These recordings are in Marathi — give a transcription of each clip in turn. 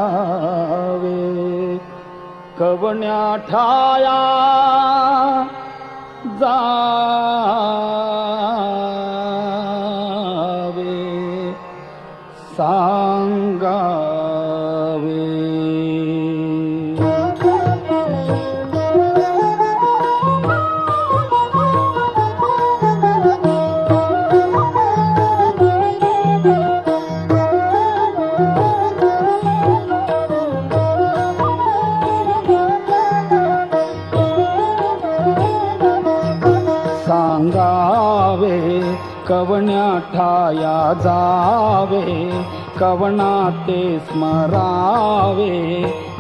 सांगावे कवण्या ठाया जावे सांगावे सांगावे कवण्या ठाया जावे कवना ते स्मरावे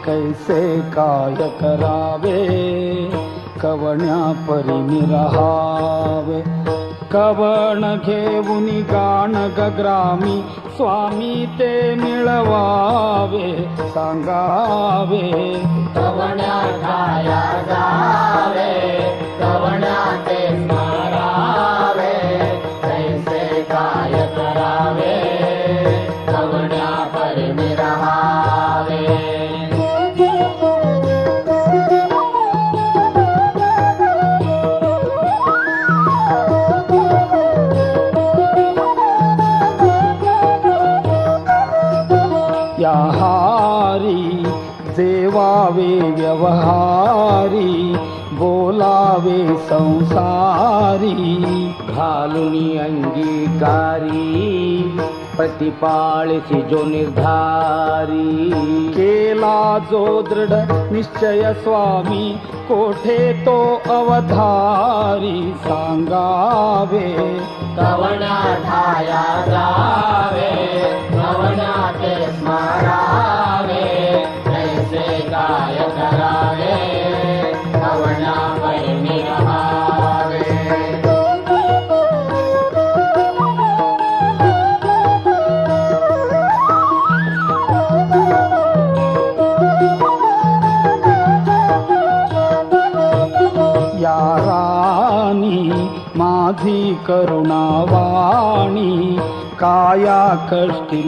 कैसे काय करावे कवण्या परी रहावे कवण घेऊन गाण गग्रामी स्वामी ते मिळवावे सांगावे कवण्या ठाया जावे कवण्या ते स्मरावे कैसे काय करावे कवण्या परी रहावे या हारी जेवावे व्यवहारी बोलावे संसारी घालून अंगीकारी प्रतिपाळसी जो निर्धारी केला जो दृढ निश्चय स्वामी कोठे तो अवधारी सांगावे कवण्या ठाया जावे कवण्या ते स्मरावे कैसे काय करावे कवण्या परी रहावे या राणी माझी करुणावाणी काया कष्टी